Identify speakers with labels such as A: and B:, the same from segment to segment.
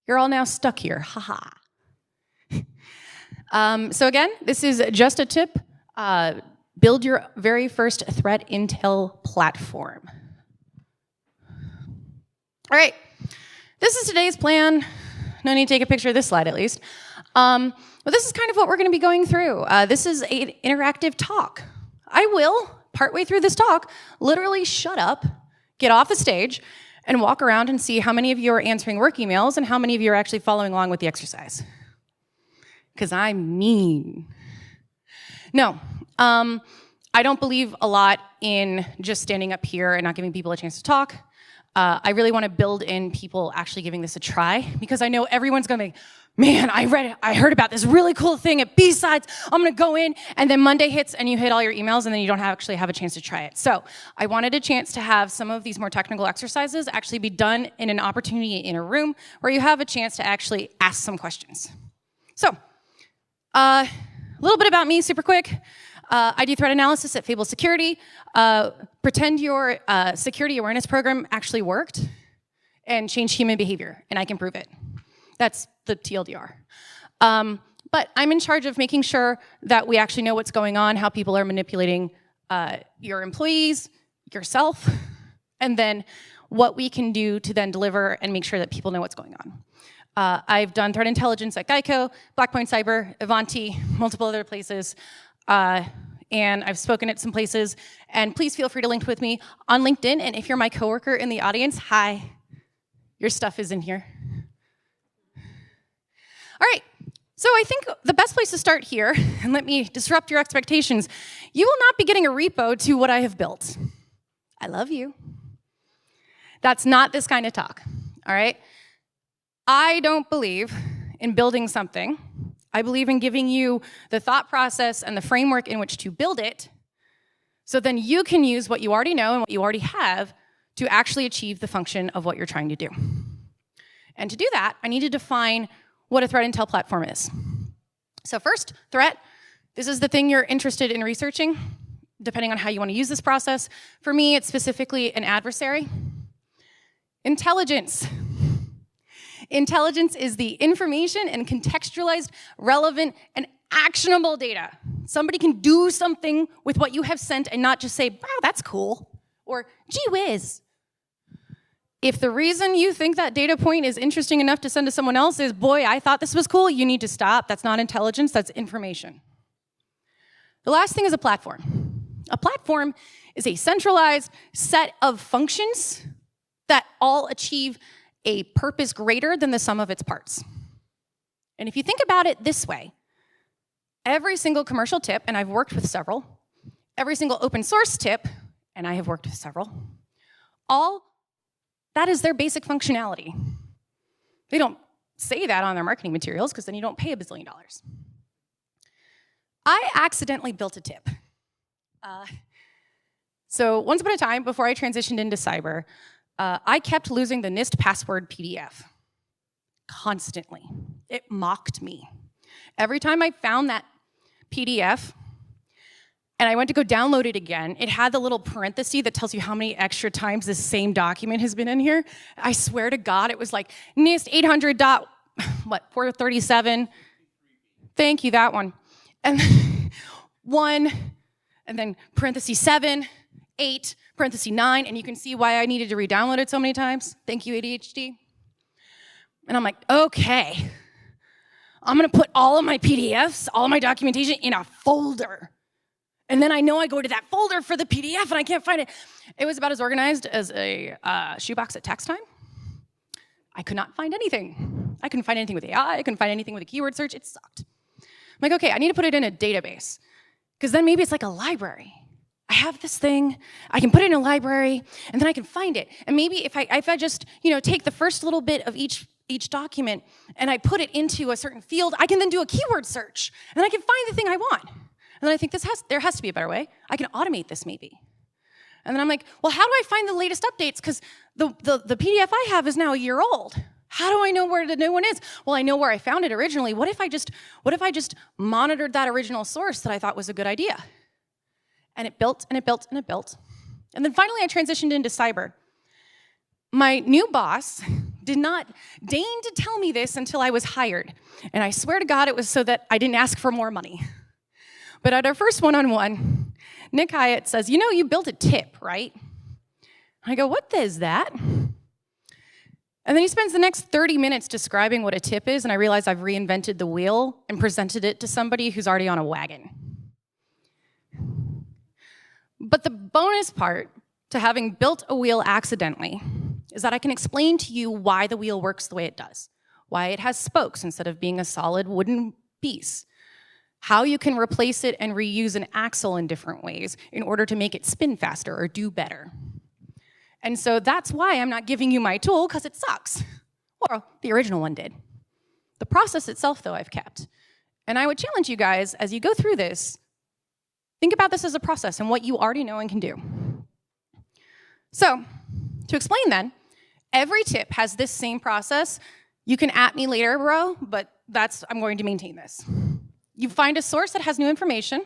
A: You're all now stuck here, haha. So again, this is just a tip. Build your very first threat intel platform. All right, this is today's plan. No need to take a picture of this slide at least. But this is kind of what we're gonna be going through. This is an interactive talk. I will, partway through this talk, literally shut up, get off the stage, and walk around and see how many of you are answering work emails and how many of you are actually following along with the exercise. Because I'm mean. No, I don't believe a lot in just standing up here and not giving people a chance to talk. I really want to build in people actually giving this a try, because I know everyone's going to be, man, I heard about this really cool thing at BSides. I'm going to go in, and then Monday hits and you hit all your emails and then you don't actually have a chance to try it. So I wanted a chance to have some of these more technical exercises actually be done in an opportunity in a room where you have a chance to actually ask some questions. So a little bit about me, super quick. I do threat analysis at Fable Security. Pretend your security awareness program actually worked and changed human behavior, and I can prove it. That's the TLDR. But I'm in charge of making sure that we actually know what's going on, how people are manipulating your employees, yourself, and then what we can do to then deliver and make sure that people know what's going on. I've done threat intelligence at Geico, Blackpoint Cyber, Avanti, multiple other places, and I've spoken at some places. And please feel free to link with me on LinkedIn. And if you're my coworker in the audience, hi, your stuff is in here. All right, so I think the best place to start here, and let me disrupt your expectations, you will not be getting a repo to what I have built. I love you. That's not this kind of talk, all right? I don't believe in building something. I believe in giving you the thought process and the framework in which to build it, so then you can use what you already know and what you already have to actually achieve the function of what you're trying to do. And to do that, I need to define what a threat intel platform is. So first, threat. This is the thing you're interested in researching, depending on how you want to use this process. For me, it's specifically an adversary. Intelligence. Intelligence is the information and contextualized, relevant, and actionable data. Somebody can do something with what you have sent and not just say, wow, that's cool, or gee whiz. If the reason you think that data point is interesting enough to send to someone else is, boy, I thought this was cool, you need to stop. That's not intelligence, that's information. The last thing is a platform. A platform is a centralized set of functions that all achieve a purpose greater than the sum of its parts. And if you think about it this way, every single commercial tip, and I've worked with several, every single open source tip, and I have worked with several, all that is their basic functionality. They don't say that on their marketing materials because then you don't pay $1 bazillion. I accidentally built a tip. So once upon a time, before I transitioned into cyber, I kept losing the NIST password PDF constantly. It mocked me. Every time I found that PDF and I went to go download it again, it had the little parenthesis that tells you how many extra times this same document has been in here. I swear to God, it was like NIST 437. Thank you, that one. And then 1, and then parenthesis 7, 8, parenthesis 9, and you can see why I needed to re-download it so many times. Thank you, ADHD. And I'm like, okay, I'm gonna put all of my PDFs, all of my documentation in a folder. And then I know I go to that folder for the PDF and I can't find it. It was about as organized as a shoebox at tax time. I could not find anything. I couldn't find anything with AI, I couldn't find anything with a keyword search, it sucked. I'm like, okay, I need to put it in a database, because then maybe it's like a library. I have this thing, I can put it in a library, and then I can find it. And maybe if I just, take the first little bit of each document and I put it into a certain field, I can then do a keyword search, and then I can find the thing I want. And then I think there has to be a better way. I can automate this maybe. And then I'm like, well, how do I find the latest updates? Because the PDF I have is now a year old. How do I know where the new one is? Well, I know where I found it originally. What if I just monitored that original source that I thought was a good idea? And it built, and it built, and it built. And then finally I transitioned into cyber. My new boss, did not deign to tell me this until I was hired. And I swear to God it was so that I didn't ask for more money. But at our first one-on-one, Nick Hyatt says, you know, you built a tip, right? I go, what is that? And then he spends the next 30 minutes describing what a tip is, and I realize I've reinvented the wheel and presented it to somebody who's already on a wagon. But the bonus part to having built a wheel accidentally is that I can explain to you why the wheel works the way it does, why it has spokes instead of being a solid wooden piece, how you can replace it and reuse an axle in different ways in order to make it spin faster or do better. And so that's why I'm not giving you my tool, because it sucks. Well, the original one did. The process itself, though, I've kept. And I would challenge you guys, as you go through this, think about this as a process and what you already know and can do. So, to explain then, every tip has this same process. You can at me later, bro, but I'm going to maintain this. You find a source that has new information.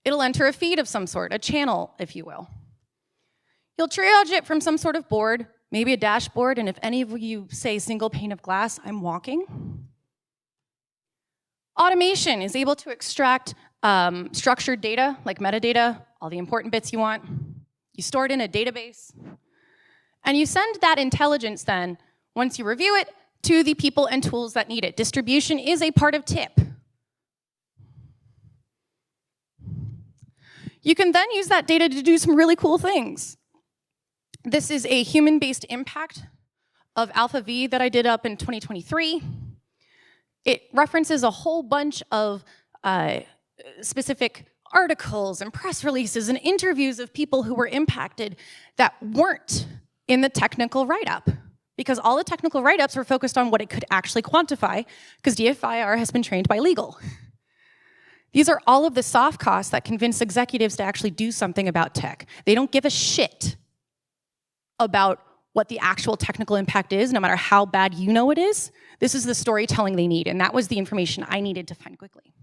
A: It'll enter a feed of some sort, a channel, if you will. You'll triage it from some sort of board, maybe a dashboard, and if any of you say single pane of glass, I'm walking. Automation is able to extract structured data, like metadata, all the important bits you want. You store it in a database. And you send that intelligence then, once you review it, to the people and tools that need it. Distribution is a part of TIP. You can then use that data to do some really cool things. This is a human-based impact of Alpha V that I did up in 2023. It references a whole bunch of specific articles and press releases and interviews of people who were impacted that weren't in the technical write-up, because all the technical write-ups were focused on what it could actually quantify, because DFIR has been trained by legal. These are all of the soft costs that convince executives to actually do something about tech. They don't give a shit about what the actual technical impact is, no matter how bad you know it is. This is the storytelling they need, and that was the information I needed to find quickly.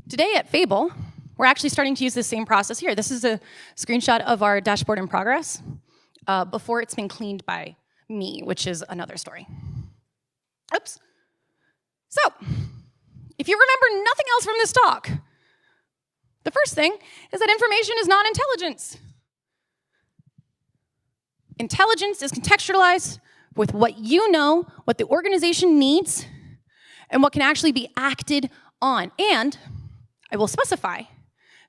A: Today at Fable, we're actually starting to use the same process here. This is a screenshot of our dashboard in progress before it's been cleaned by me, which is another story. Oops. So, if you remember nothing else from this talk, the first thing is that information is not intelligence. Intelligence is contextualized with what you know, what the organization needs, and what can actually be acted on. And I will specify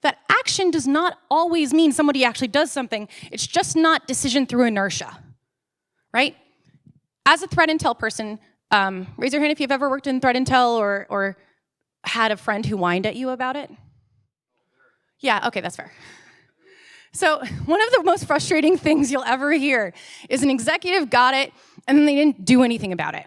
A: that action does not always mean somebody actually does something. It's just not decision through inertia, right? As a threat intel person, raise your hand if you've ever worked in threat intel or had a friend who whined at you about it. Yeah, okay, that's fair. So one of the most frustrating things you'll ever hear is an executive got it, and then they didn't do anything about it.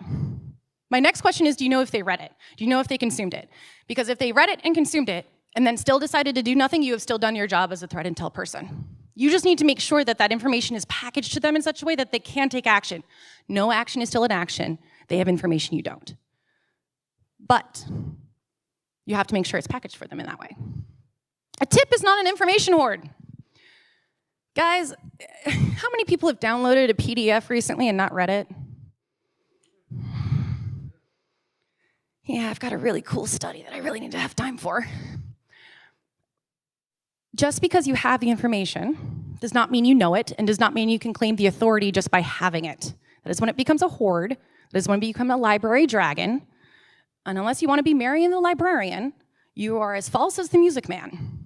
A: My next question is, do you know if they read it? Do you know if they consumed it? Because if they read it and consumed it, and then still decided to do nothing, you have still done your job as a threat intel person. You just need to make sure that that information is packaged to them in such a way that they can take action. No action is still an action. They have information you don't. But you have to make sure it's packaged for them in that way. A tip is not an information hoard. Guys, how many people have downloaded a PDF recently and not read it? Yeah, I've got a really cool study that I really need to have time for. Just because you have the information does not mean you know it, and does not mean you can claim the authority just by having it. That is when it becomes a hoard. That is when you become a library dragon. And unless you want to be Marion the librarian, you are as false as the Music Man.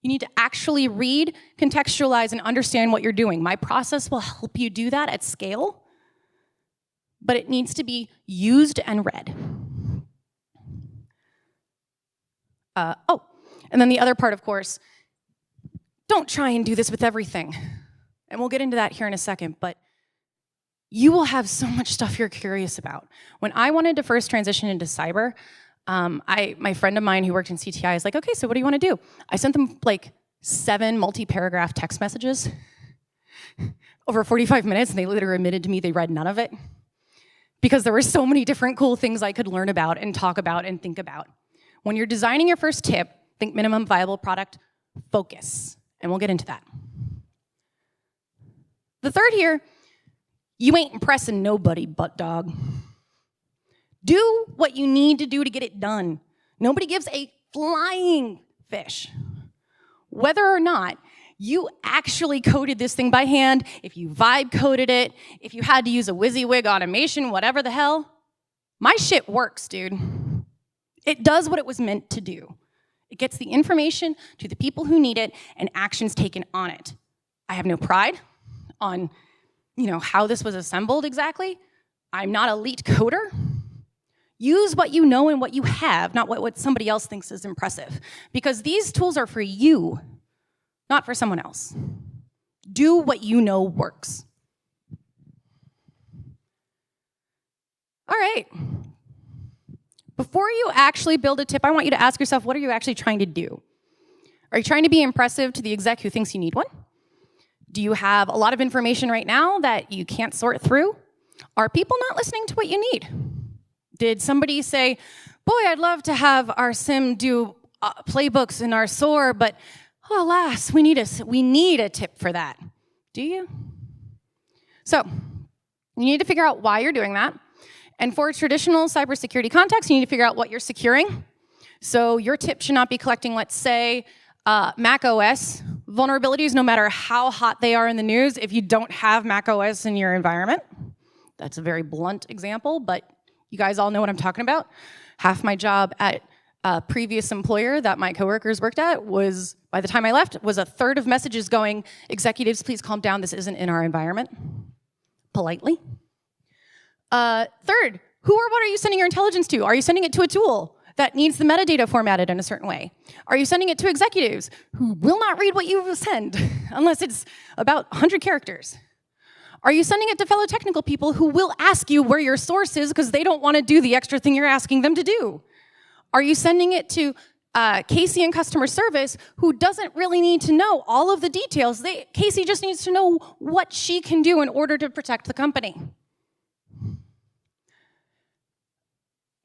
A: You need to actually read, contextualize, and understand what you're doing. My process will help you do that at scale, but it needs to be used and read. And then the other part, of course, don't try and do this with everything. And we'll get into that here in a second, but you will have so much stuff you're curious about. When I wanted to first transition into cyber, my friend of mine who worked in CTI is like, okay, so what do you want to do? I sent them like 7 multi-paragraph text messages over 45 minutes, and they literally admitted to me they read none of it because there were so many different cool things I could learn about and talk about and think about. When you're designing your first tip, think minimum viable product, focus, and we'll get into that. The third here, You ain't impressing nobody, butt dog. Do what you need to do to get it done. Nobody gives a flying fish. Whether or not you actually coded this thing by hand, if you vibe coded it, if you had to use a WYSIWYG automation, whatever the hell, my shit works, dude. It does what it was meant to do. It gets the information to the people who need it and actions taken on it. I have no pride on, how this was assembled exactly. I'm not elite coder. Use what you know and what you have, not what somebody else thinks is impressive. Because these tools are for you, not for someone else. Do what you know works. All right. Before you actually build a tip, I want you to ask yourself, what are you actually trying to do? Are you trying to be impressive to the exec who thinks you need one? Do you have a lot of information right now that you can't sort through? Are people not listening to what you need? Did somebody say, boy, I'd love to have our sim do playbooks in our SOAR, but oh, alas, we need a tip for that. Do you? So you need to figure out why you're doing that. And for traditional cybersecurity context, you need to figure out what you're securing. So your tip should not be collecting, let's say, Mac OS vulnerabilities, no matter how hot they are in the news, if you don't have Mac OS in your environment. That's a very blunt example, but you guys all know what I'm talking about. Half my job at a previous employer that my coworkers worked at was, by the time I left, was a third of messages going, executives, please calm down, this isn't in our environment. Politely. Third, who or what are you sending your intelligence to? Are you sending it to a tool that needs the metadata formatted in a certain way? Are you sending it to executives who will not read what you send unless it's about 100 characters? Are you sending it to fellow technical people who will ask you where your source is because they don't want to do the extra thing you're asking them to do? Are you sending it to Casey in customer service who doesn't really need to know all of the details? Casey just needs to know what she can do in order to protect the company.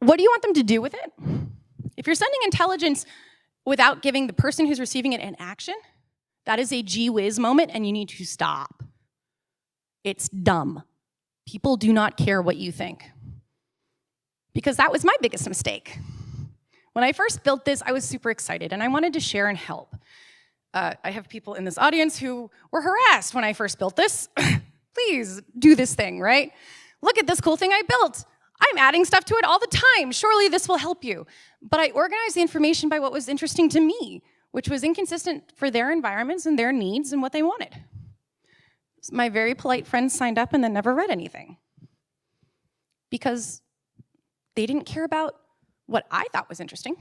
A: What do you want them to do with it? If you're sending intelligence without giving the person who's receiving it an action, that is a gee whiz moment and you need to stop. It's dumb. People do not care what you think. Because that was my biggest mistake. When I first built this, I was super excited and I wanted to share and help. I have people in this audience who were harassed when I first built this. Please do this thing, right? Look at this cool thing I built. I'm adding stuff to it all the time. Surely this will help you. But I organized the information by what was interesting to me, which was inconsistent for their environments and their needs and what they wanted. My very polite friends signed up and then never read anything because they didn't care about what I thought was interesting.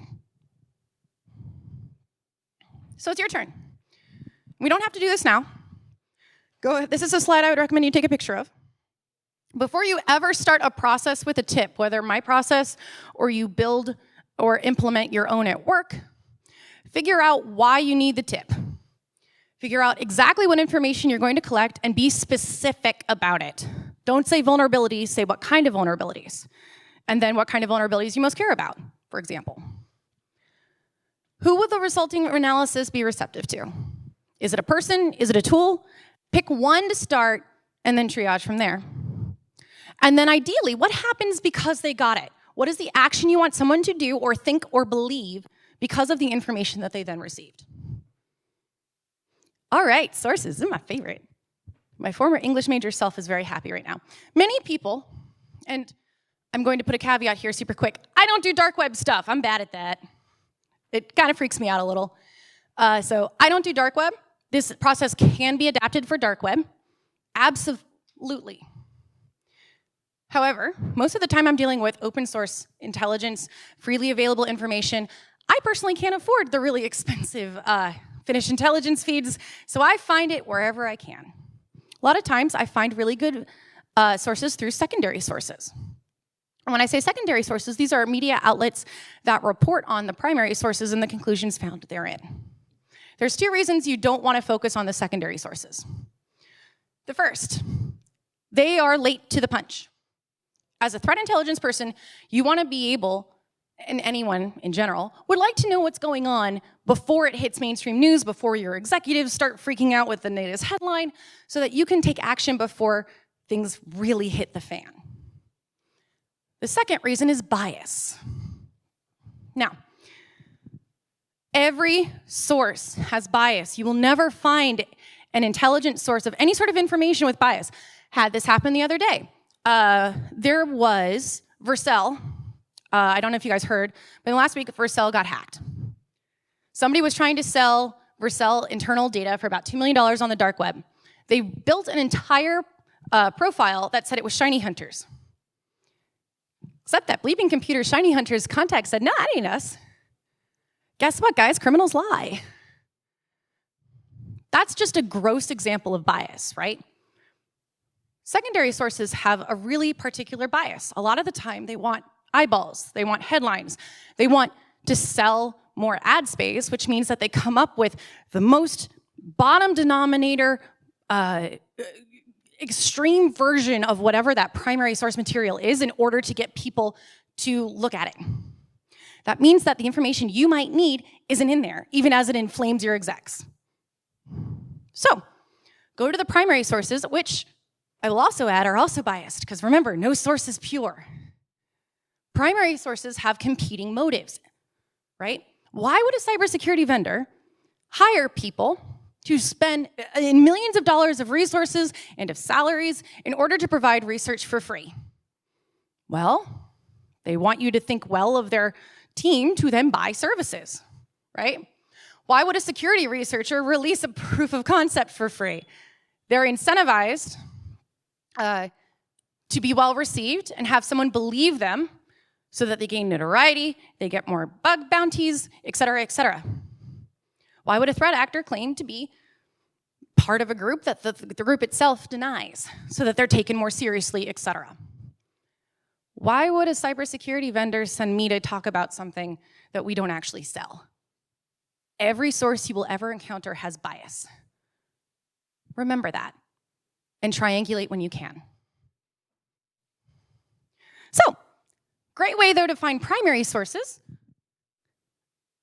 A: So it's your turn. We don't have to do this now. Go ahead. This is a slide I would recommend you take a picture of. Before you ever start a process with a tip, whether my process or you build or implement your own at work, figure out why you need the tip. Figure out exactly what information you're going to collect and be specific about it. Don't say vulnerabilities, say what kind of vulnerabilities. And then what kind of vulnerabilities you most care about, for example. Who will the resulting analysis be receptive to? Is it a person? Is it a tool? Pick one to start and then triage from there. And then ideally, what happens because they got it? What is the action you want someone to do or think or believe because of the information that they then received? All right, sources, this is my favorite. My former English major self is very happy right now. Many people, and I'm going to put a caveat here super quick, I don't do dark web stuff, I'm bad at that. It kind of freaks me out a little. So I don't do dark web. This process can be adapted for dark web, absolutely. However, most of the time I'm dealing with open source intelligence, freely available information. I personally can't afford the really expensive finished intelligence feeds, so I find it wherever I can. A lot of times I find really good sources through secondary sources. And when I say secondary sources, these are media outlets that report on the primary sources and the conclusions found therein. There's two reasons you don't want to focus on the secondary sources. The first, they are late to the punch. As a threat intelligence person, you want to be able, and anyone in general, would like to know what's going on before it hits mainstream news, before your executives start freaking out with the latest headline, so that you can take action before things really hit the fan. The second reason is bias. Now, every source has bias. You will never find an intelligent source of any sort of information with bias. Had this happen the other day. There was Vercel. I don't know if you guys heard, but in the last week, Vercel got hacked. Somebody was trying to sell Vercel internal data for about $2 million on the dark web. They built an entire profile that said it was Shiny Hunters. Except that bleeping computer Shiny Hunters contact said, no, that ain't us. Guess what, guys? Criminals lie. That's just a gross example of bias, right? Secondary sources have a really particular bias. A lot of the time, they want eyeballs, they want headlines, they want to sell more ad space, which means that they come up with the most bottom denominator, extreme version of whatever that primary source material is in order to get people to look at it. That means that the information you might need isn't in there, even as it inflames your execs. So, go to the primary sources, which I will also add are also biased, because remember, no source is pure. Primary sources have competing motives, right? Why would a cybersecurity vendor hire people to spend millions of dollars of resources and of salaries in order to provide research for free? Well, they want you to think well of their team to then buy services, right? Why would a security researcher release a proof of concept for free? They're incentivized to be well received and have someone believe them so that they gain notoriety, they get more bug bounties, et cetera, et cetera. Why would a threat actor claim to be part of a group that the group itself denies so that they're taken more seriously, et cetera? Why would a cybersecurity vendor send me to talk about something that we don't actually sell? Every source you will ever encounter has bias. Remember that and triangulate when you can. So, great way though to find primary sources.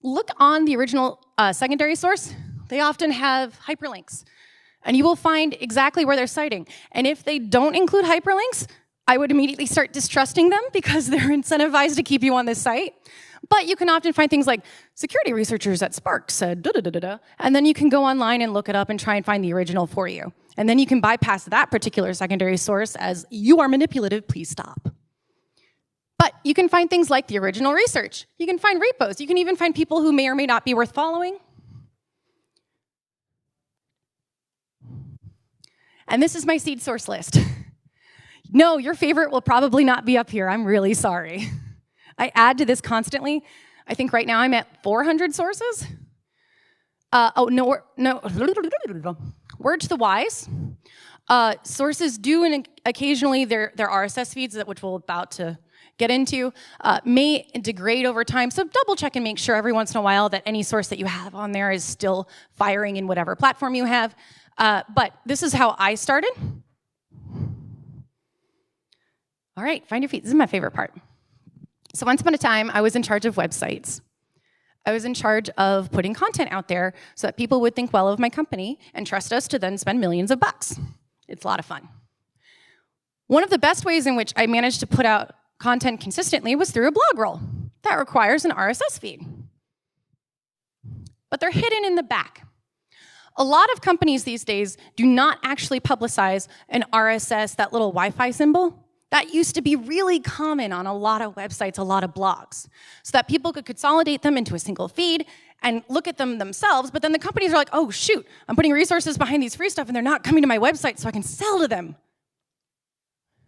A: Look on the original secondary source. They often have hyperlinks, and you will find exactly where they're citing. And if they don't include hyperlinks, I would immediately start distrusting them because they're incentivized to keep you on this site. But you can often find things like security researchers at Spark said da-da-da-da-da, and then you can go online and look it up and try and find the original for you. And then you can bypass that particular secondary source as you are manipulative, please stop. But you can find things like the original research. You can find repos. You can even find people who may or may not be worth following. And this is my seed source list. No, your favorite will probably not be up here. I'm really sorry. I add to this constantly. I think right now I'm at 400 sources. Word to the wise. Sources do, and occasionally their RSS feeds, which we're about to get into, may degrade over time. So double check and make sure every once in a while that any source that you have on there is still firing in whatever platform you have. But this is how I started. All right, find your feet. This is my favorite part. So once upon a time, I was in charge of websites. I was in charge of putting content out there so that people would think well of my company and trust us to then spend millions of bucks. It's a lot of fun. One of the best ways in which I managed to put out content consistently was through a blog roll. That requires an RSS feed. But they're hidden in the back. A lot of companies these days do not actually publicize an RSS, that little Wi-Fi symbol. That used to be really common on a lot of websites, a lot of blogs, so that people could consolidate them into a single feed and look at them themselves, but then the companies are like, oh shoot, I'm putting resources behind these free stuff and they're not coming to my website so I can sell to them.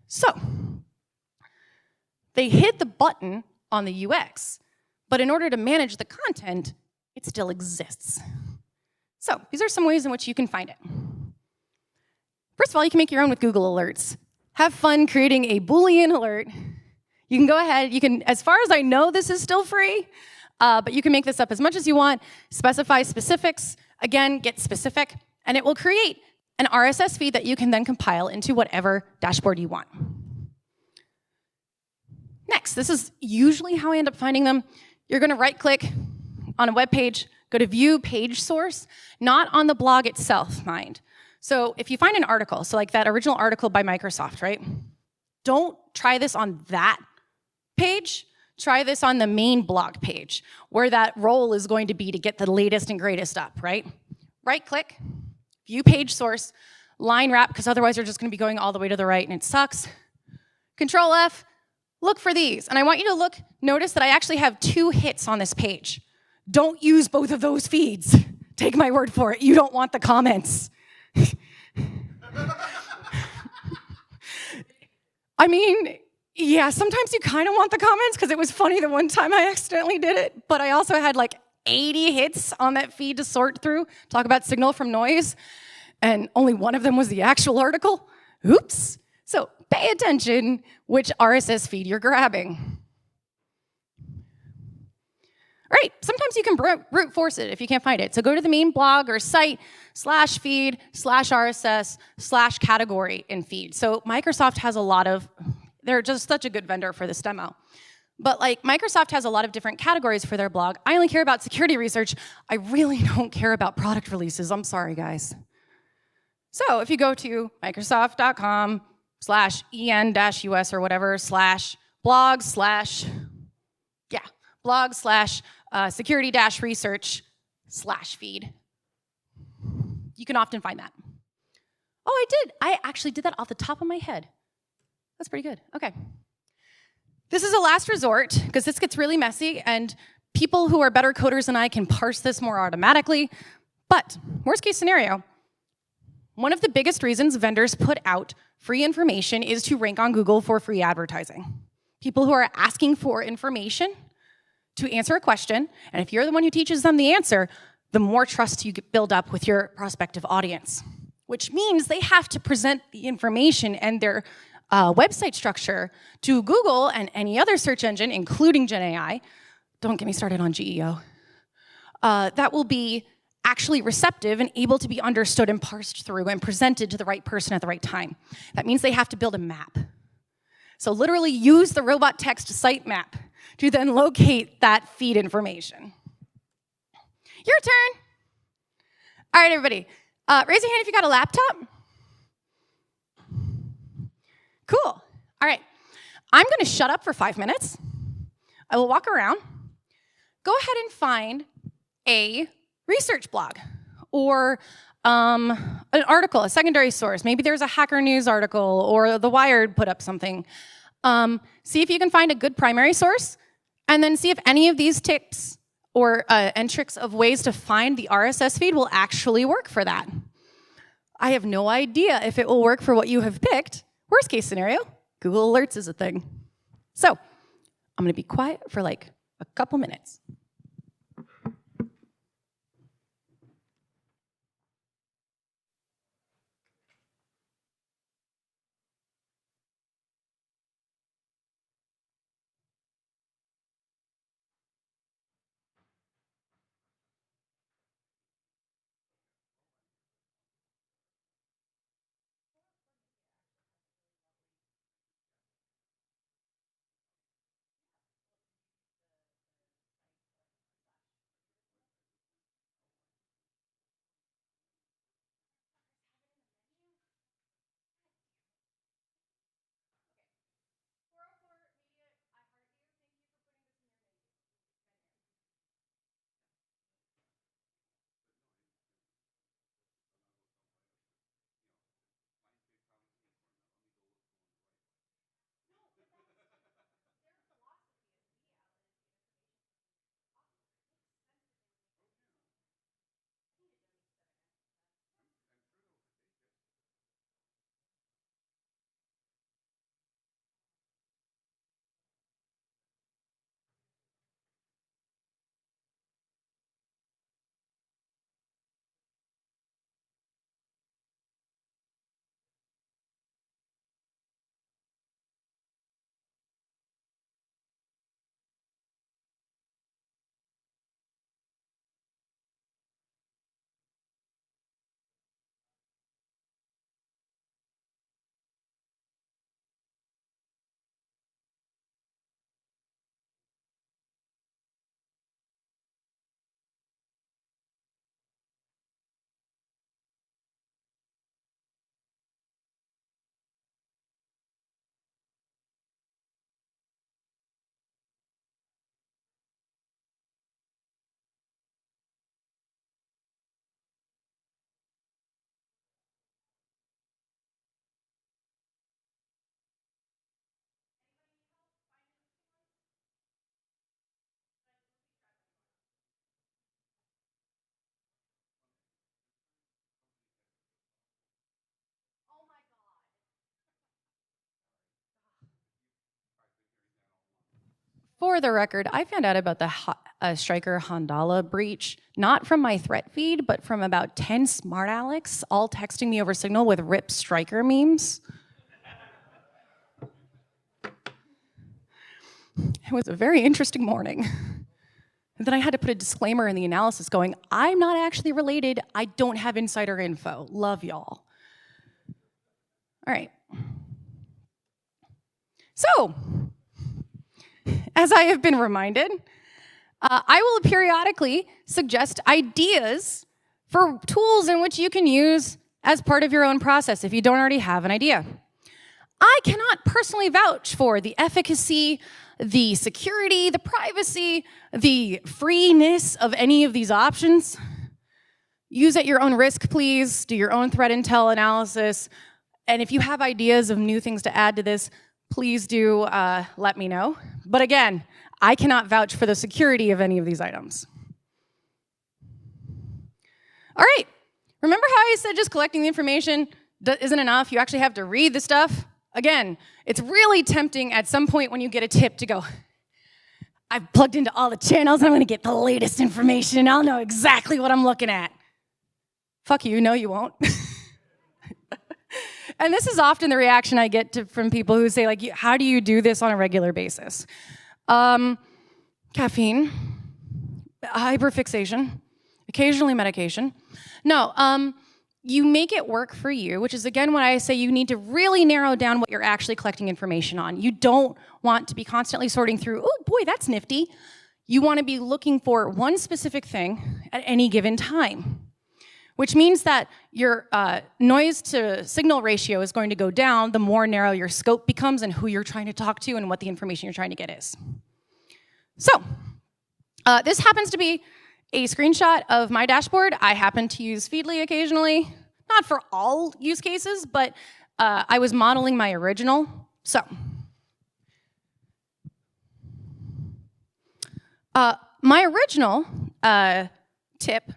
A: So, they hid the button on the UX, but in order to manage the content, it still exists. So, these are some ways in which you can find it. First of all, you can make your own with Google Alerts. Have fun creating a Boolean alert. You can go ahead, you can, as far as I know, this is still free, but you can make this up as much as you want, specify specifics, again, get specific, and it will create an RSS feed that you can then compile into whatever dashboard you want. Next, this is usually how I end up finding them. You're gonna right-click on a web page, go to View Page Source, not on the blog itself, mind. So if you find an article, so like that original article by Microsoft, right? Don't try this on that page. Try this on the main blog page, where that role is going to be to get the latest and greatest up, right? Right-click, view page source, line wrap, because otherwise you're just going to be going all the way to the right and it sucks. Control F, look for these. And I want you to notice that I actually have 2 hits on this page. Don't use both of those feeds. Take my word for it, you don't want the comments. I mean, yeah, sometimes you kind of want the comments because it was funny the one time I accidentally did it, but I also had like 80 hits on that feed to sort through, talk about signal from noise, and only one of them was the actual article. Oops. So pay attention which RSS feed you're grabbing. All right, sometimes you can brute force it if you can't find it. So go to the main blog or site /feed /RSS /category in feed. So Microsoft has a lot of, they're just such a good vendor for this demo. But like Microsoft has a lot of different categories for their blog. I only care about security research. I really don't care about product releases. I'm sorry, guys. So if you go to microsoft.com/en-us or whatever /blog/ security-research/feed. You can often find that. Oh, I did. I actually did that off the top of my head. That's pretty good. Okay. This is a last resort, because this gets really messy, and people who are better coders than I can parse this more automatically. But worst case scenario, one of the biggest reasons vendors put out free information is to rank on Google for free advertising. People who are asking for information to answer a question, and if you're the one who teaches them the answer, the more trust you build up with your prospective audience, which means they have to present the information and their website structure to Google and any other search engine, including GenAI. Don't get me started on GEO. That will be actually receptive and able to be understood and parsed through and presented to the right person at the right time. That means they have to build a map. So literally use the robot text sitemap to then locate that feed information. Your turn. All right, everybody. Raise your hand if you got a laptop. Cool. All right. I'm going to shut up for 5 minutes. I will walk around. Go ahead and find a research blog or an article, a secondary source. Maybe there's a Hacker News article or The Wired put up something. See if you can find a good primary source, and then see if any of these tips or and tricks of ways to find the RSS feed will actually work for that. I have no idea if it will work for what you have picked. Worst case scenario, Google Alerts is a thing. So I'm going to be quiet for like a couple minutes. For the record, I found out about the Stryker Handala breach, not from my threat feed, but from about 10 smart Alecs all texting me over Signal with RIP Stryker memes. It was a very interesting morning. And then I had to put a disclaimer in the analysis going, I'm not actually related, I don't have insider info. Love y'all. All right. So, as I have been reminded, I will periodically suggest ideas for tools in which you can use as part of your own process if you don't already have an idea. I cannot personally vouch for the efficacy, the security, the privacy, the freeness of any of these options. Use at your own risk, please. Do your own threat intel analysis. And if you have ideas of new things to add to this, please do let me know. But again, I cannot vouch for the security of any of these items. All right, remember how I said just collecting the information isn't enough? You actually have to read the stuff. Again, it's really tempting at some point when you get a tip to go, I've plugged into all the channels, I'm gonna get the latest information, and I'll know exactly what I'm looking at. Fuck you, no you won't. And this is often the reaction I get from people who say, like, how do you do this on a regular basis? Caffeine, hyperfixation, occasionally medication. No, you make it work for you, which is, again, when I say you need to really narrow down what you're actually collecting information on. You don't want to be constantly sorting through, oh boy, that's nifty. You want to be looking for one specific thing at any given time, which means that your noise to signal ratio is going to go down the more narrow your scope becomes and who you're trying to talk to and what the information you're trying to get is. So, this happens to be a screenshot of my dashboard. I happen to use Feedly occasionally, not for all use cases, but I was modeling my original. So, my original tip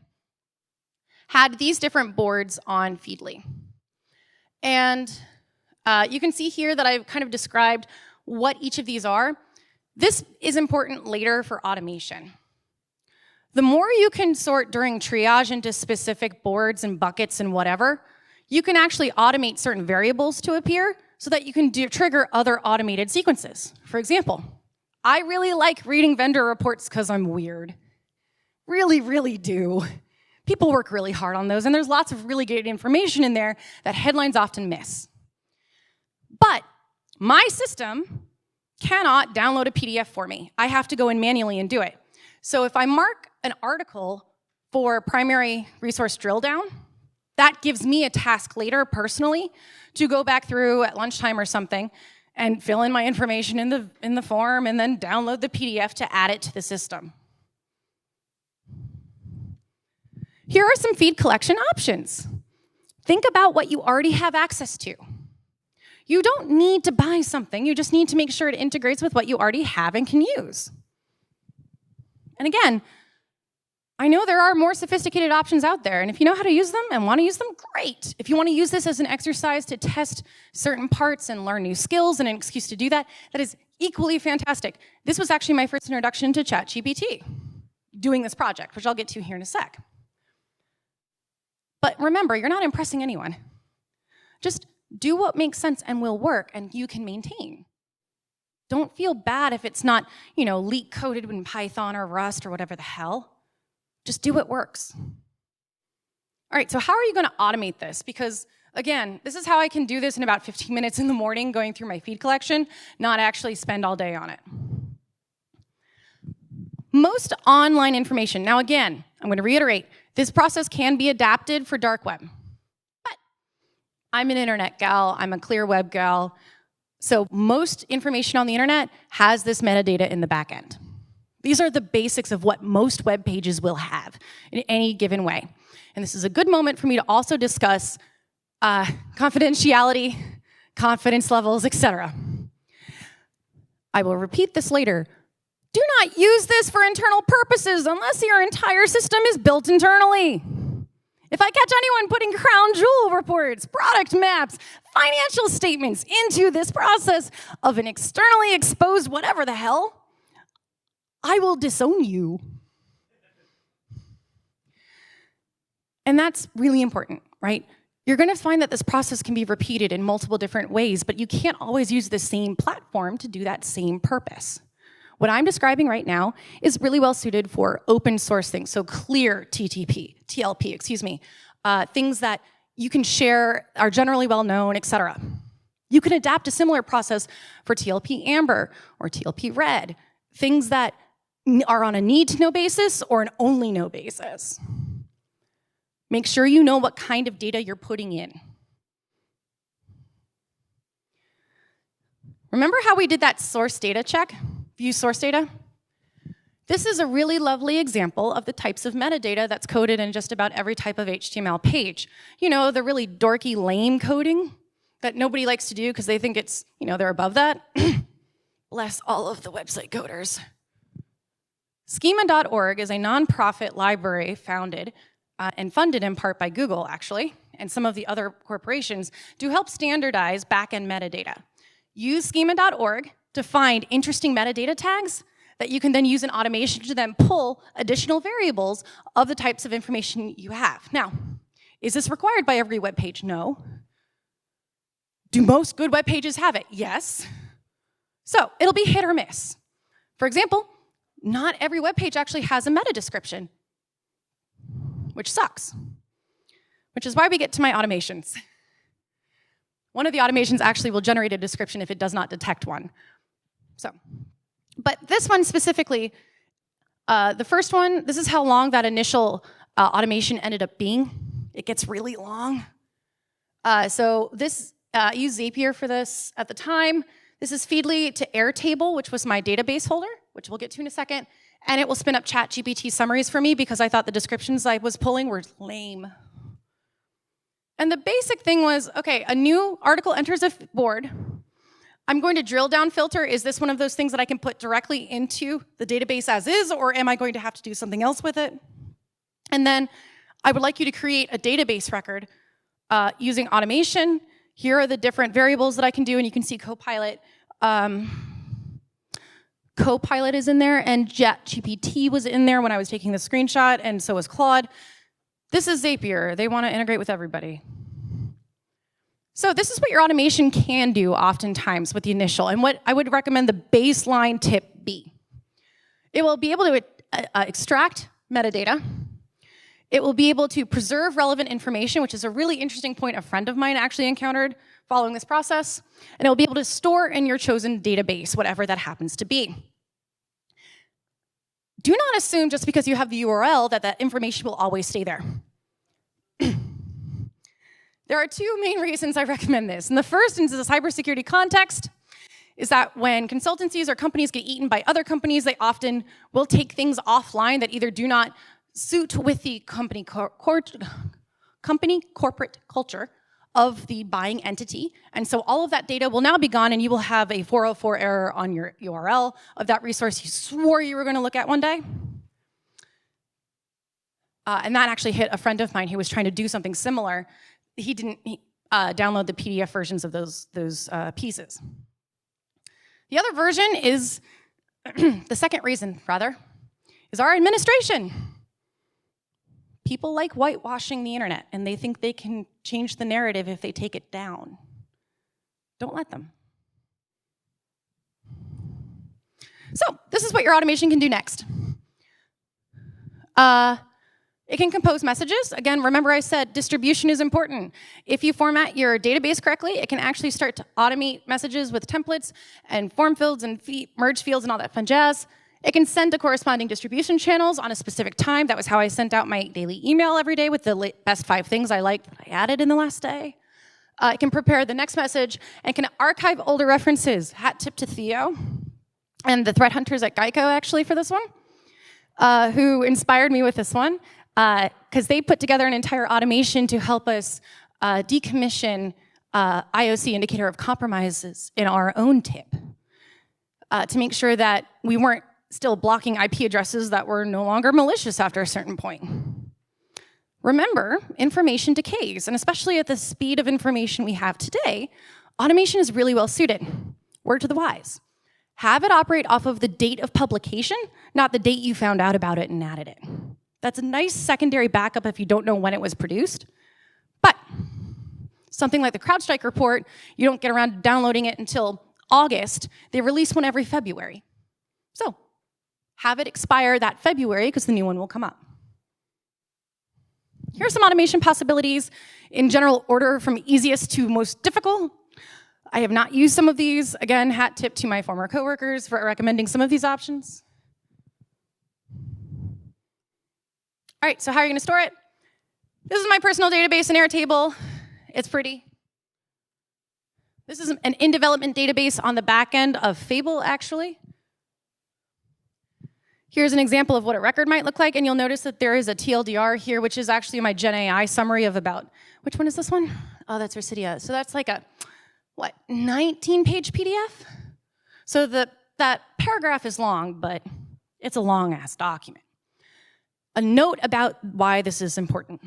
A: had these different boards on Feedly. And you can see here that I've kind of described what each of these are. This is important later for automation. The more you can sort during triage into specific boards and buckets and whatever, you can actually automate certain variables to appear so that you can trigger other automated sequences. For example, I really like reading vendor reports because I'm weird. Really, really do. People work really hard on those, and there's lots of really good information in there that headlines often miss. But my system cannot download a PDF for me. I have to go in manually and do it. So if I mark an article for primary resource drill down, that gives me a task later personally to go back through at lunchtime or something and fill in my information in the form and then download the PDF to add it to the system. Here are some feed collection options. Think about what you already have access to. You don't need to buy something, you just need to make sure it integrates with what you already have and can use. And again, I know there are more sophisticated options out there, and if you know how to use them and want to use them, great. If you want to use this as an exercise to test certain parts and learn new skills and an excuse to do that, that is equally fantastic. This was actually my first introduction to ChatGPT, doing this project, which I'll get to here in a sec. But remember, you're not impressing anyone. Just do what makes sense and will work and you can maintain. Don't feel bad if it's not, leak coded in Python or Rust or whatever the hell. Just do what works. All right, so how are you gonna automate this? Because again, this is how I can do this in about 15 minutes in the morning going through my feed collection, not actually spend all day on it. Most online information, now again, I'm gonna reiterate, this process can be adapted for dark web. But I'm an internet gal, I'm a clear web gal, so most information on the internet has this metadata in the back end. These are the basics of what most web pages will have in any given way. And this is a good moment for me to also discuss confidentiality, confidence levels, etc. I will repeat this later. Do not use this for internal purposes unless your entire system is built internally. If I catch anyone putting crown jewel reports, product maps, financial statements into this process of an externally exposed whatever the hell, I will disown you. And that's really important, right? You're going to find that this process can be repeated in multiple different ways, but you can't always use the same platform to do that same purpose. What I'm describing right now is really well suited for open source things, so clear TLP, excuse me, things that you can share, are generally well known, etc. You can adapt a similar process for TLP Amber or TLP Red, things that are on a need-to-know basis or an only-know basis. Make sure you know what kind of data you're putting in. Remember how we did that source data check? View source data? This is a really lovely example of the types of metadata that's coded in just about every type of HTML page. You know, the really dorky, lame coding that nobody likes to do because they think it's, they're above that. Bless all of the website coders. Schema.org is a nonprofit library founded and funded in part by Google, actually, and some of the other corporations, to help standardize back-end metadata. Use schema.org to find interesting metadata tags that you can then use in automation to then pull additional variables of the types of information you have. Now, is this required by every web page? No. Do most good web pages have it? Yes. So it'll be hit or miss. For example, not every web page actually has a meta description, which sucks, which is why we get to my automations. One of the automations actually will generate a description if it does not detect one. But this one specifically, the first one, this is how long that initial automation ended up being. It gets really long. I used Zapier for this at the time. This is Feedly to Airtable, which was my database holder, which we'll get to in a second. And it will spin up ChatGPT summaries for me because I thought the descriptions I was pulling were lame. And the basic thing was, okay, a new article enters a board. I'm going to drill down filter. Is this one of those things that I can put directly into the database as is, or am I going to have to do something else with it? And then I would like you to create a database record using automation. Here are the different variables that I can do, and you can see Copilot. Copilot is in there, and ChatGPT was in there when I was taking the screenshot, and so was Claude. This is Zapier. They want to integrate with everybody. So this is what your automation can do oftentimes with the initial, and what I would recommend the baseline tip be. It will be able to extract metadata. It will be able to preserve relevant information, which is a really interesting point a friend of mine actually encountered following this process. And it will be able to store in your chosen database, whatever that happens to be. Do not assume just because you have the URL that that information will always stay there. There are two main reasons I recommend this. And the first, in the cybersecurity context, is that when consultancies or companies get eaten by other companies, they often will take things offline that either do not suit with the company corporate culture of the buying entity. And so all of that data will now be gone, and you will have a 404 error on your URL of that resource you swore you were going to look at one day. And that actually hit a friend of mine who was trying to do something similar. He didn't download the PDF versions of those pieces. The other version is, the second reason, rather, is our administration. People like whitewashing the internet, and they think they can change the narrative if they take it down. Don't let them. So this is what your automation can do next. It can compose messages. Again, remember I said distribution is important. If you format your database correctly, it can actually start to automate messages with templates and form fields and merge fields and all that fun jazz. It can send to corresponding distribution channels on a specific time. That was how I sent out my daily email every day with the best 5 things I liked that I added in the last day. It can prepare the next message and can archive older references. Hat tip to Theo and the threat hunters at Geico, actually, for this one, who inspired me with this one, because they put together an entire automation to help us decommission IOC, indicator of compromises, in our own tip to make sure that we weren't still blocking IP addresses that were no longer malicious after a certain point. Remember, information decays, and especially at the speed of information we have today, automation is really well suited. Word to the wise. have it operate off of the date of publication, not the date you found out about it and added it. That's a nice secondary backup if you don't know when it was produced. But something like the CrowdStrike report, you don't get around to downloading it until August. They release one every February. So have it expire that February because the new one will come up. Here are some automation possibilities in general order from easiest to most difficult. I have not used some of these. Again, hat tip to my former coworkers for recommending some of these options. All right, so how are you going to store it? This is my personal database in Airtable. It's pretty. This is an in-development database on the back end of Fable, actually. Here's an example of what a record might look like, and you'll notice that there is a TLDR here, which is actually my Gen AI summary of about, which one is this one? Oh, that's Residia. So that's like a, what, 19-page PDF? So that paragraph is long, but it's a long-ass document. A note about why this is important.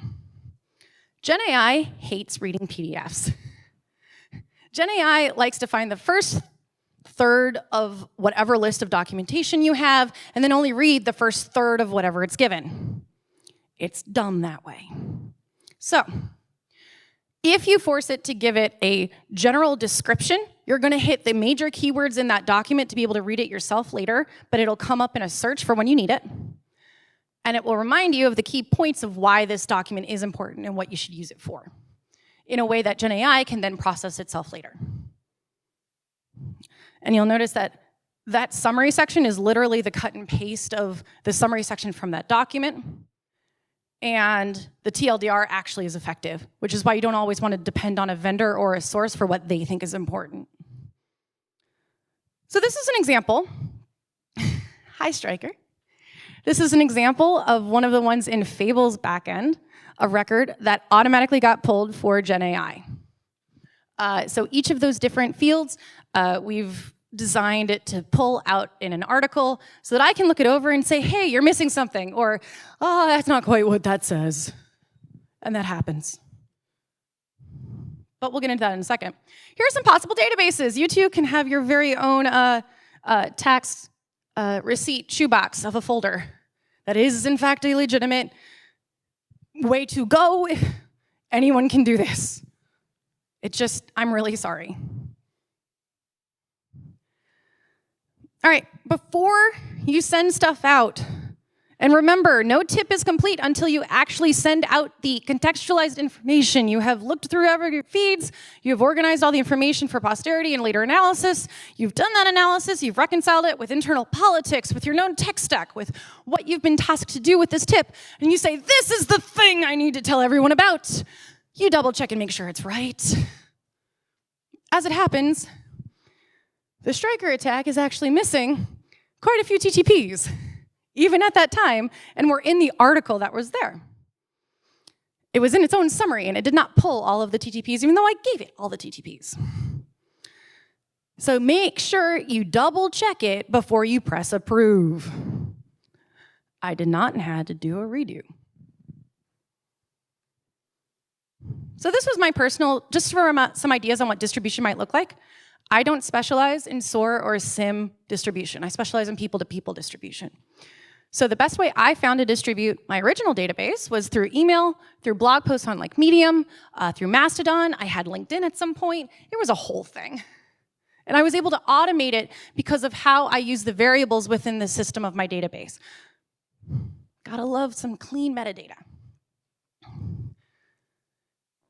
A: Gen AI hates reading PDFs. Gen AI likes to find the first third of whatever list of documentation you have, and then only read the first third of whatever it's given. It's dumb that way. So, if you force it to give it a general description, you're going to hit the major keywords in that document to be able to read it yourself later, but it'll come up in a search for when you need it. And it will remind you of the key points of why this document is important and what you should use it for, in a way that Gen AI can then process itself later. And you'll notice that that summary section is literally the cut and paste of the summary section from that document. And the TLDR actually is effective, which is why you don't always want to depend on a vendor or a source for what they think is important. So this is an example. Hi, Stryker. This is an example of one of the ones in Fable's backend, a record that automatically got pulled for Gen AI. So each of those different fields, we've designed it to pull out in an article so that I can look it over and say, hey, you're missing something, or, oh, that's not quite what that says. And that happens. But we'll get into that in a second. Here are some possible databases. You too can have your very own tax receipt shoebox of a folder. That is, in fact, a legitimate way to go. Anyone can do this. It's just, I'm really sorry. All right, before you send stuff out, and remember, no tip is complete until you actually send out the contextualized information. You have looked through your feeds, you have organized all the information for posterity and later analysis, you've done that analysis, you've reconciled it with internal politics, with your known tech stack, with what you've been tasked to do with this tip, and you say, this is the thing I need to tell everyone about. You double check and make sure it's right. As it happens, the Stryker attack is actually missing quite a few TTPs, even at that time, and were in the article that was there. It was in its own summary, and it did not pull all of the TTPs, even though I gave it all the TTPs. So make sure you double check it before you press approve. I did not and had to do a redo. So this was my personal, just for some ideas on what distribution might look like. I don't specialize in SOAR or SIM distribution. I specialize in people-to-people distribution. So the best way I found to distribute my original database was through email, through blog posts on like Medium, through Mastodon. I had LinkedIn at some point. It was a whole thing. And I was able to automate it because of how I use the variables within the system of my database. Gotta love some clean metadata.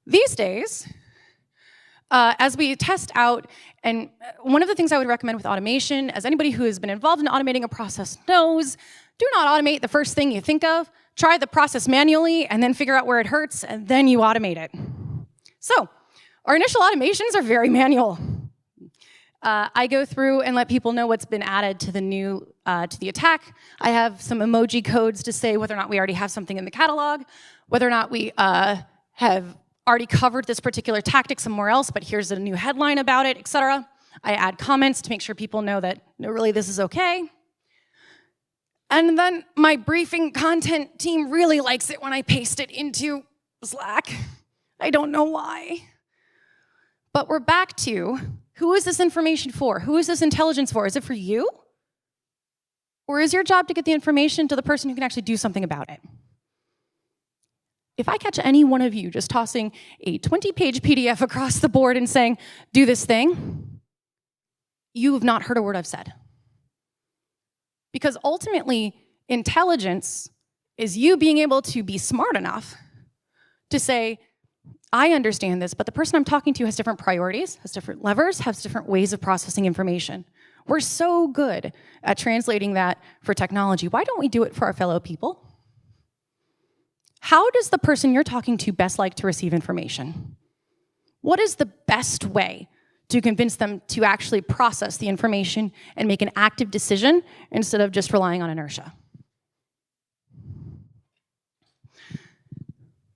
A: These days, as we test out, and one of the things I would recommend with automation, as anybody who has been involved in automating a process knows, do not automate the first thing you think of. Try the process manually, and then figure out where it hurts, and then you automate it. So, our initial automations are very manual. I go through and let people know what's been added to the new, to the attack. I have some emoji codes to say whether or not we already have something in the catalog, whether or not we have already covered this particular tactic somewhere else, but here's a new headline about it, etc. I add comments to make sure people know that, no, really, this is okay. And then my briefing content team really likes it when I paste it into Slack. I don't know why. But we're back to Who is this information for? Who is this intelligence for? Is it for you? Or is your job to get the information to the person who can actually do something about it? If I catch any one of you just tossing a 20-page PDF across the board and saying, do this thing, you have not heard a word I've said. Because ultimately, intelligence is you being able to be smart enough to say, I understand this, but the person I'm talking to has different priorities, has different levers, has different ways of processing information. We're so good at translating that for technology. Why don't we do it for our fellow people? How does the person you're talking to best like to receive information? What is the best way to convince them to actually process the information and make an active decision instead of just relying on inertia?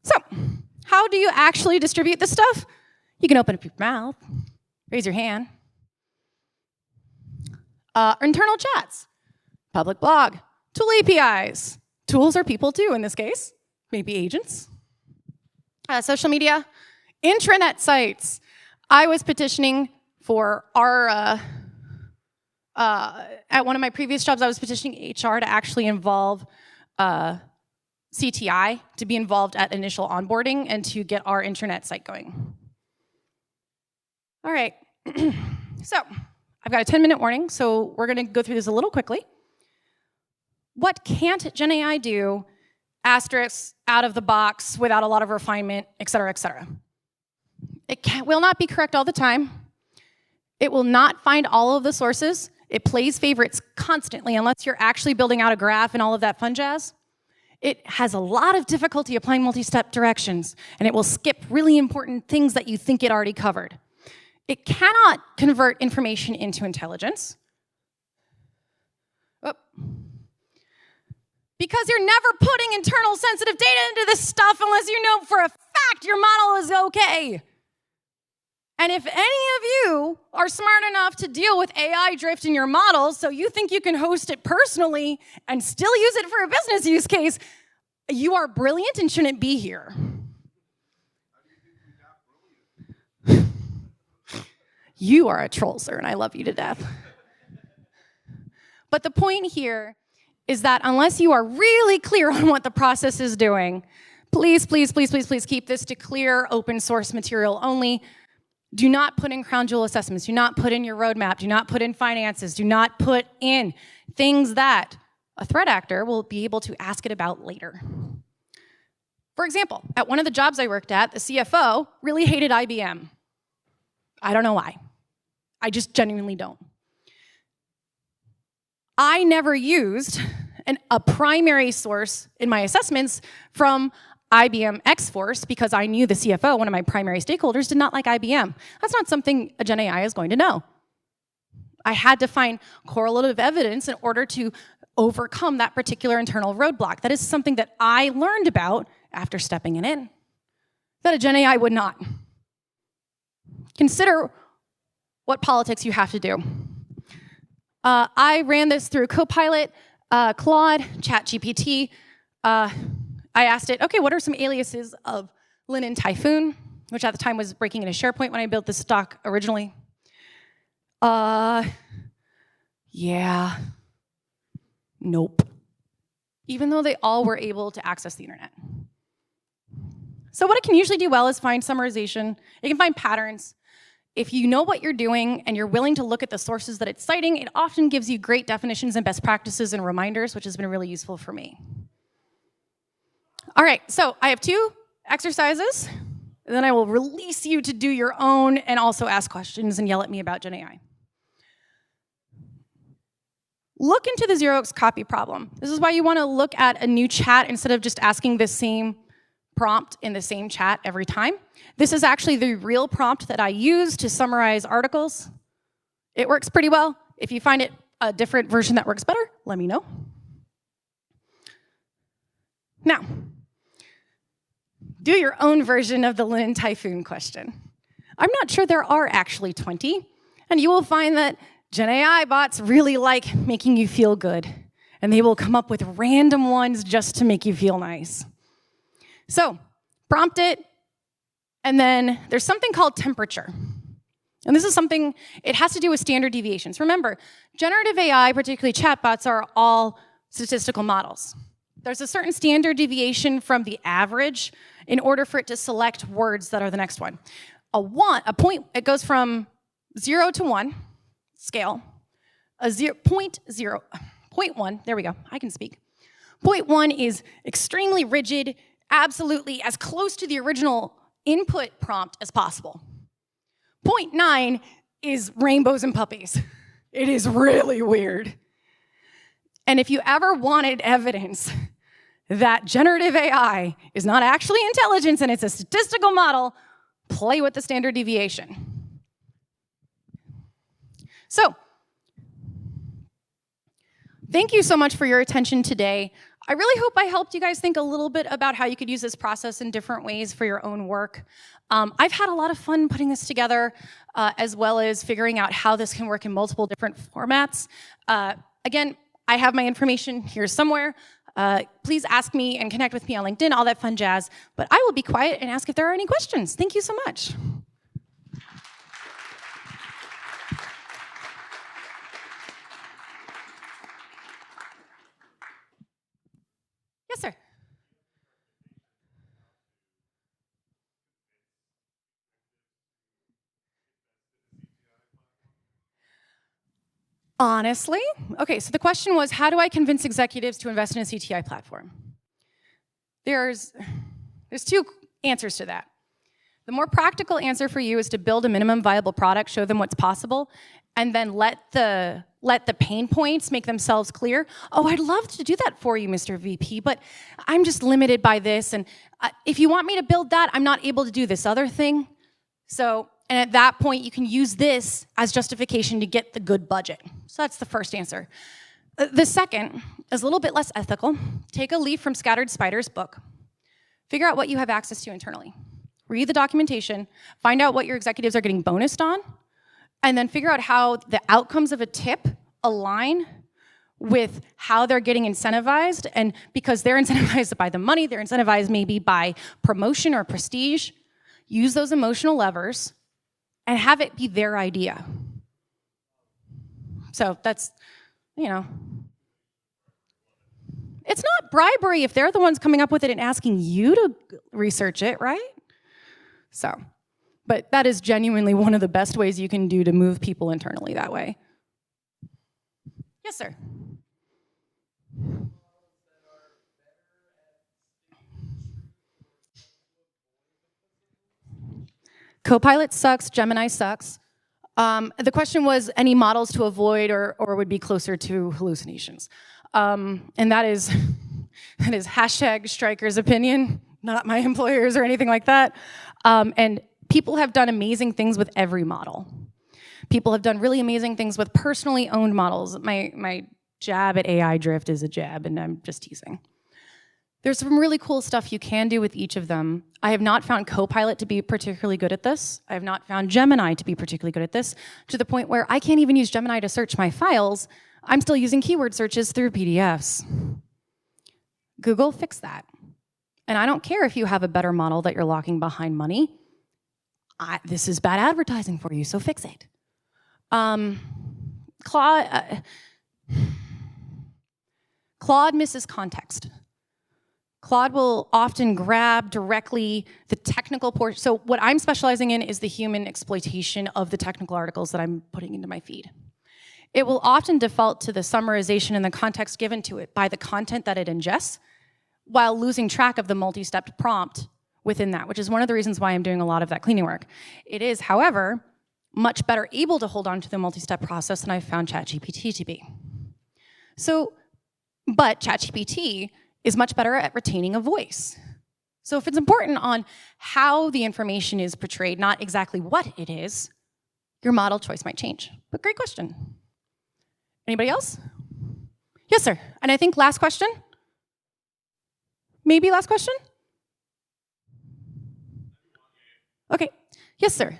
A: So, how do you actually distribute this stuff? You can open up your mouth, raise your hand. Internal chats, public blog, tool APIs. Tools are people too in this case, maybe agents. Social media, intranet sites. I was petitioning for our, at one of my previous jobs, I was petitioning HR to actually involve CTI to be involved at initial onboarding and to get our intranet site going. All right, so I've got a 10-minute warning, so we're gonna go through this a little quickly. What can't Gen AI do, asterisk, out of the box, without a lot of refinement, et cetera, et cetera? It will not be correct all the time. It will not find all of the sources. It plays favorites constantly unless you're actually building out a graph and all of that fun jazz. It has a lot of difficulty applying multi-step directions, and it will skip really important things that you think it already covered. It cannot convert information into intelligence. Oh. Because you're never putting internal sensitive data into this stuff unless you know for a fact your model is okay. And if any of you are smart enough to deal with AI drift in your models, so you think you can host it personally and still use it for a business use case, you are brilliant and shouldn't be here. You are a troll, sir, and I love you to death. But the point here is that unless you are really clear on what the process is doing, please, please, please, please, please keep this to clear open source material only. Do not put in crown jewel assessments. Do not put in your roadmap. Do not put in finances. Do not put in things that a threat actor will be able to ask it about later. For example, at one of the jobs I worked at, the CFO really hated IBM. I don't know why. I just genuinely don't. I never used a primary source in my assessments from IBM X-Force because I knew the CFO, one of my primary stakeholders, did not like IBM. That's not something a Gen AI is going to know. I had to find correlative evidence in order to overcome that particular internal roadblock. That is something that I learned about after stepping it in, that a Gen AI would not. Consider what politics you have to do. I ran this through Copilot, Claude, ChatGPT. I asked it, okay, what are some aliases of Linen Typhoon, which at the time was breaking into SharePoint when I built this stock originally. Yeah, nope. Even though they all were able to access the internet. So what it can usually do well is find summarization. It can find patterns. If you know what you're doing and you're willing to look at the sources that it's citing, it often gives you great definitions and best practices and reminders, which has been really useful for me. All right, so I have 2 exercises, and then I will release you to do your own and also ask questions and yell at me about Gen AI. Look into the Xerox copy problem. This is why you want to look at a new chat instead of just asking the same prompt in the same chat every time. This is actually the real prompt that I use to summarize articles. It works pretty well. If you find it a different version that works better, let me know. Now, do your own version of the Linen Typhoon question. I'm not sure there are actually 20, and you will find that Gen AI bots really like making you feel good, and they will come up with random ones just to make you feel nice. So, prompt it, and then there's something called temperature. And this is something, it has to do with standard deviations. Remember, generative AI, particularly chatbots, are all statistical models. There's a certain standard deviation from the average in order for it to select words that are the next one. A point, it goes from 0 to 1 scale. A 0.1, there we go, I can speak. 0.1 is extremely rigid, absolutely as close to the original input prompt as possible. 0.9 is rainbows and puppies. It is really weird. And if you ever wanted evidence that generative AI is not actually intelligence and it's a statistical model, play with the standard deviation. So, thank you so much for your attention today. I really hope I helped you guys think a little bit about how you could use this process in different ways for your own work. I've had a lot of fun putting this together, as well as figuring out how this can work in multiple different formats. Again, I have my information here somewhere. Please ask me and connect with me on LinkedIn, all that fun jazz. But I will be quiet and ask if there are any questions. Thank you so much. Yes, sir. Honestly? Okay, so the question was, how do I convince executives to invest in a CTI platform? There's two answers to that. The more practical answer for you is to build a minimum viable product, show them what's possible, and then let the pain points make themselves clear. Oh, I'd love to do that for you, Mr. VP, but I'm just limited by this, and if you want me to build that, I'm not able to do this other thing. And at that point, you can use this as justification to get the good budget. So that's the first answer. The second is a little bit less ethical. Take a leaf from Scattered Spider's book. Figure out what you have access to internally. Read the documentation, find out what your executives are getting bonused on, and then figure out how the outcomes of a tip align with how they're getting incentivized. And because they're incentivized by the money, they're incentivized maybe by promotion or prestige. Use those emotional levers and have it be their idea. So that's, it's not bribery if they're the ones coming up with it and asking you to research it, right? So, but that is genuinely one of the best ways you can do to move people internally that way. Yes, sir. Copilot sucks, Gemini sucks. The question was any models to avoid or would be closer to hallucinations. And that is hashtag Stryker's opinion, not my employer's or anything like that. And people have done amazing things with every model. People have done really amazing things with personally owned models. My jab at AI drift is a jab, and I'm just teasing. There's some really cool stuff you can do with each of them. I have not found Copilot to be particularly good at this. I have not found Gemini to be particularly good at this, to the point where I can't even use Gemini to search my files. I'm still using keyword searches through PDFs. Google, fix that. And I don't care if you have a better model that you're locking behind money. This is bad advertising for you, so fix it. Claude misses context. Claude will often grab directly the technical portion. So what I'm specializing in is the human exploitation of the technical articles that I'm putting into my feed. It will often default to the summarization and the context given to it by the content that it ingests, while losing track of the multi-step prompt within that, which is one of the reasons why I'm doing a lot of that cleaning work. It is, however, much better able to hold on to the multi-step process than I've found ChatGPT to be. But ChatGPT is much better at retaining a voice. So if it's important on how the information is portrayed, not exactly what it is, your model choice might change. But great question. Anybody else? Yes, sir. And I think last question? Maybe last question? Okay. Yes, sir.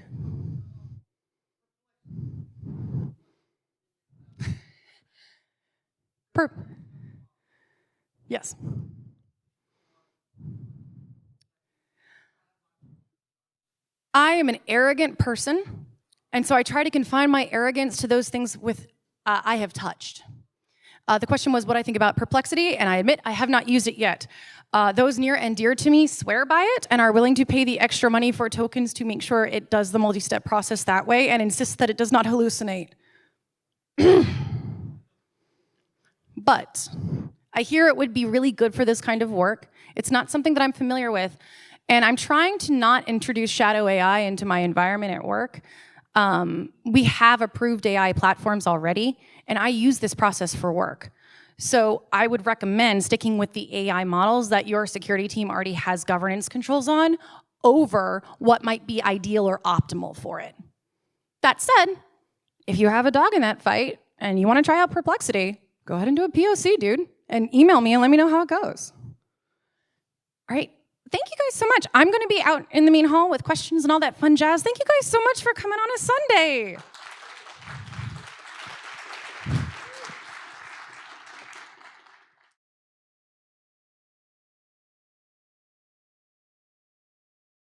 A: Yes. I am an arrogant person, And so I try to confine my arrogance to those things with I have touched. The question was what I think about Perplexity, and I admit I have not used it yet. Those near and dear to me swear by it and are willing to pay the extra money for tokens to make sure it does the multi-step process that way and insist that it does not hallucinate. But I hear it would be really good for this kind of work. It's not something that I'm familiar with, and I'm trying to not introduce shadow AI into my environment at work. We have approved AI platforms already, and I use this process for work. So I would recommend sticking with the AI models that your security team already has governance controls on over what might be ideal or optimal for it. That said, if you have a dog in that fight and you want to try out Perplexity, go ahead and do a POC, dude, and email me and let me know how it goes. All right. Thank you guys so much. I'm going to be out in the main hall with questions and all that fun jazz. Thank you guys so much for coming on a Sunday.